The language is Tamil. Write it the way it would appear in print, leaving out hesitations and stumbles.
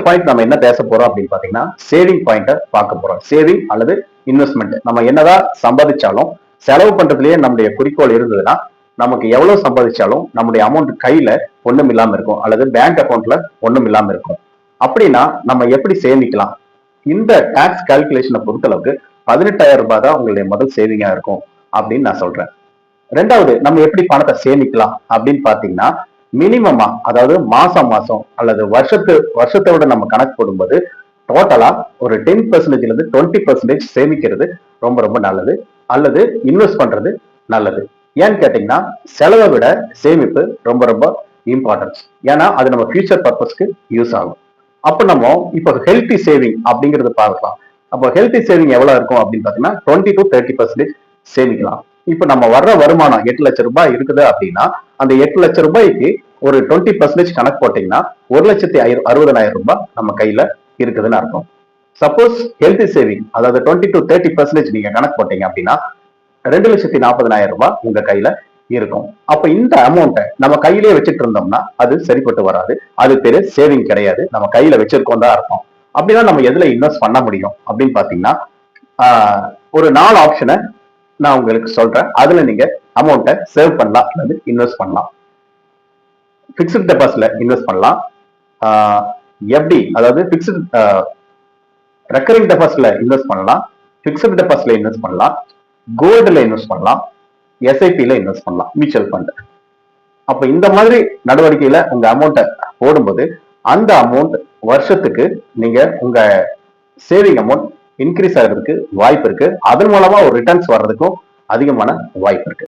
பாயிண்ட் நம்ம என்ன பேச போறோம் அப்படின்னு பாத்தீங்கன்னா சேவிங் பாயிண்ட பார்க்க போறோம். சேவிங் அல்லது இன்வெஸ்ட்மெண்ட். நம்ம என்னதான் சம்பாதிச்சாலும் செலவு பண்றதுலயே நம்முடைய குறிக்கோள் இருந்ததுன்னா நமக்கு எவ்வளவு சம்பாதிச்சாலும் நம்முடைய அமௌண்ட் கையில ஒண்ணும் இல்லாம இருக்கும் அல்லது பேங்க் அக்கௌண்ட்ல ஒண்ணும் இல்லாம இருக்கும். அப்படின்னா நம்ம எப்படி சேமிக்கலாம்? இந்த டாக்ஸ் கால்குலேஷனை பொறுத்தளவுக்கு 18,000 ரூபாய் தான் உங்களுடைய முதல் சேவிங்கா இருக்கும் அப்படின்னு நான் சொல்றேன். ரெண்டாவது, நம்ம எப்படி பணத்தை சேமிக்கலாம் அப்படின்னு பாத்தீங்கன்னா மினிமமா, அதாவது மாசம் மாசம் அல்லது வருஷத்தை விட நம்ம கணக்கு போடும்போது டோட்டலா ஒரு 10% இருந்து 20% சேமிக்கிறது ரொம்ப ரொம்ப நல்லது, அல்லது இன்வெஸ்ட் பண்றது நல்லது. ஏன்னு கேட்டீங்கன்னா செலவை விட சேமிப்பு ரொம்ப ரொம்ப இம்பார்ட்டன்ஸ். ஏன்னா அது நம்ம ஃபியூச்சர் பர்பஸ்க்கு யூஸ் ஆகும். அப்ப நம்ம இப்போ ஹெல்த்தி சேவிங் அப்படிங்கறது பார்க்கலாம். அப்போ ஹெல்த்தி சேவிங் எவ்வளவு இருக்கும் அப்படின்னு பாத்தீங்கன்னா 20 to 30% சேமிக்கலாம். இப்ப நம்ம வர்ற வருமானம் 8 லட்சம் ரூபாய் இருக்குது அப்படின்னா அந்த 8 லட்சம் ரூபாய்க்கு ஒரு 20% கணக்கு போட்டீங்கன்னா 1,60,000 ரூபாய் நம்ம கையில இருக்குதுன்னு அர்த்தம். சப்போஸ் ஹெல்த்தி சேவிங் அதாவது 20 to 30% நீங்க கணக்கு போட்டீங்க அப்படின்னா 2,40,000 ரூபாய் உங்க கையில இருக்கும். அப்ப இந்த அமௌண்ட்டை நம்ம கையிலேயே வச்சுட்டு இருந்தோம்னா அது சரிப்பட்டு வராது. அது பேரு சேவிங் கிடையாது. நம்ம கையில வச்சிருக்கோம் தான் இருக்கும். அப்படின்னா நம்ம எதுல இன்வெஸ்ட் பண்ண முடியும் அப்படின்னு பாத்தீங்கன்னா ஒரு 4 ஆப்ஷனை நான் உங்களுக்கு சொல்றேன். அதுல நீங்க அமௌண்ட்டை சேவ் பண்ணலாம் அல்லது இன்வெஸ்ட் பண்ணலாம். பிக்ஸ்ட் டெபாசிட்ல இன்வெஸ்ட் பண்ணலாம். எஃப்டி அதாவது பிக்ஸ்ட் ரெக்கரிங் டெபாசிட்ல இன்வெஸ்ட் பண்ணலாம். பிக்ஸ்ட் டெபாசிட்ல இன்வெஸ்ட் பண்ணலாம். கோல்டுல இன்வெஸ்ட் பண்ணலாம். எஸ்ஐபில இன்வெஸ்ட் பண்ணலாம், மியூச்சுவல் ஃபண்ட். அப்ப இந்த மாதிரி நடவடிக்கையில உங்க அமௌண்ட்டை போடும்போது அந்த அமௌண்ட் வருஷத்துக்கு நீங்க உங்க சேவிங் அமௌண்ட் இன்க்ரீஸ் ஆகிறதுக்கு வாய்ப்பு இருக்கு. அதன் மூலமா ஒரு ரிட்டர்ன்ஸ் வர்றதுக்கும் அதிகமான வாய்ப்பு இருக்கு.